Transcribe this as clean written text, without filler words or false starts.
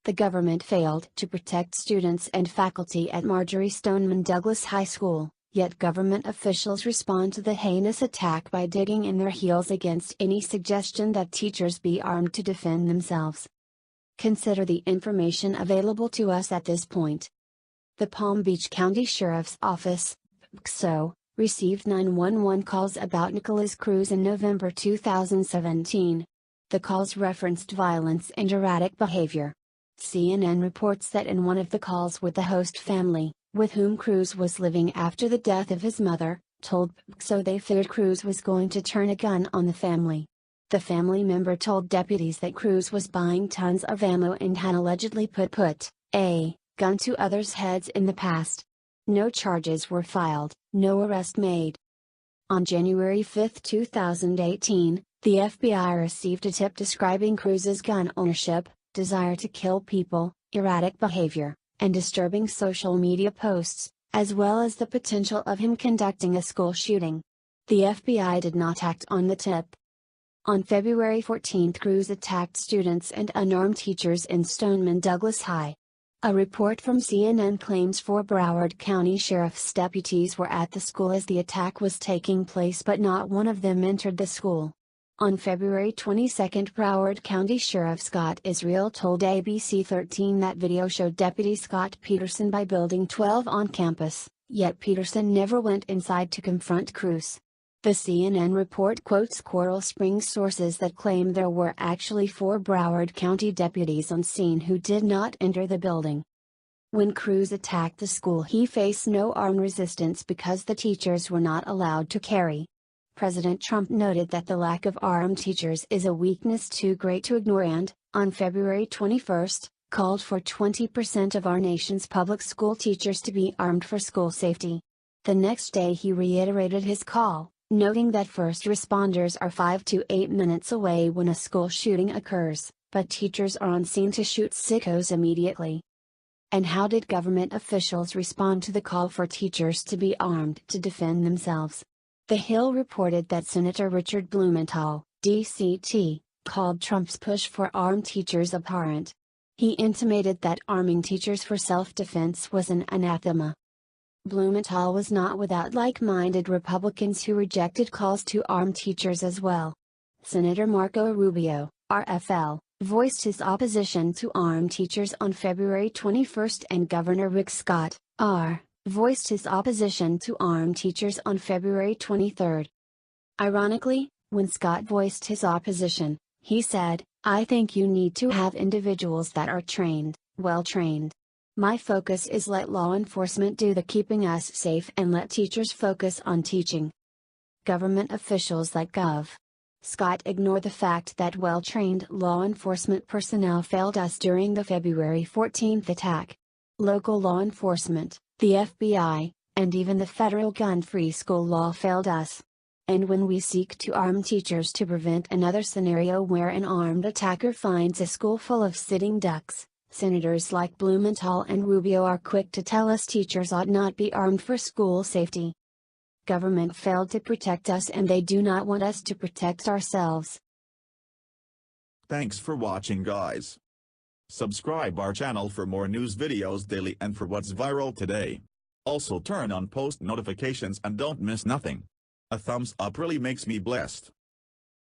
The government failed to protect students and faculty at Marjory Stoneman Douglas High School, yet government officials respond to the heinous attack by digging in their heels against any suggestion that teachers be armed to defend themselves. Consider the information available to us at this point. The Palm Beach County Sheriff's Office, PCSO, received 911 calls about Nikolas Cruz in November 2017. The calls referenced violence and erratic behavior. CNN reports that in one of the calls with the host family, with whom Cruz was living after the death of his mother, told PCSO they feared Cruz was going to turn a gun on the family. The family member told deputies that Cruz was buying tons of ammo and had allegedly put a gun to others' heads in the past. No charges were filed, no arrest made. On January 5, 2018, the FBI received a tip describing Cruz's gun ownership, desire to kill people, erratic behavior, and disturbing social media posts, as well as the potential of him conducting a school shooting. The FBI did not act on the tip. On February 14, Cruz attacked students and unarmed teachers in Stoneman Douglas High. A report from CNN claims 4 Broward County Sheriff's deputies were at the school as the attack was taking place, but not one of them entered the school. On February 22, Broward County Sheriff Scott Israel told ABC 13 that video showed Deputy Scott Peterson by Building 12 on campus, yet Peterson never went inside to confront Cruz. The CNN report quotes Coral Springs sources that claim there were actually 4 Broward County deputies on scene who did not enter the building. When Cruz attacked the school, he faced no armed resistance because the teachers were not allowed to carry. President Trump noted that the lack of armed teachers is a weakness too great to ignore and, on February 21, called for 20% of our nation's public school teachers to be armed for school safety. The next day he reiterated his call, noting that first responders are 5 to 8 minutes away when a school shooting occurs, but teachers are on scene to shoot sickos immediately. And how did government officials respond to the call for teachers to be armed to defend themselves? The Hill reported that Senator Richard Blumenthal, DCT, called Trump's push for armed teachers abhorrent. He intimated that arming teachers for self-defense was an anathema. Blumenthal was not without like-minded Republicans who rejected calls to arm teachers as well. Senator Marco Rubio, RFL, voiced his opposition to armed teachers on February 21 and Governor Rick Scott, R., voiced his opposition to armed teachers on February 23. Ironically, when Scott voiced his opposition, he said, "I think you need to have individuals that are trained, well-trained. My focus is let law enforcement do the keeping us safe and let teachers focus on teaching." Government officials like Gov. Scott ignore the fact that well-trained law enforcement personnel failed us during the February 14 attack. Local law enforcement, the FBI, and even the federal gun-free school law failed us. And when we seek to arm teachers to prevent another scenario where an armed attacker finds a school full of sitting ducks, senators like Blumenthal and Rubio are quick to tell us teachers ought not be armed for school safety. Government failed to protect us and they do not want us to protect ourselves. Thanks for watching, guys. Subscribe our channel for more news videos daily and for what's viral today. Also turn on post notifications and don't miss nothing. A thumbs up really makes me blessed.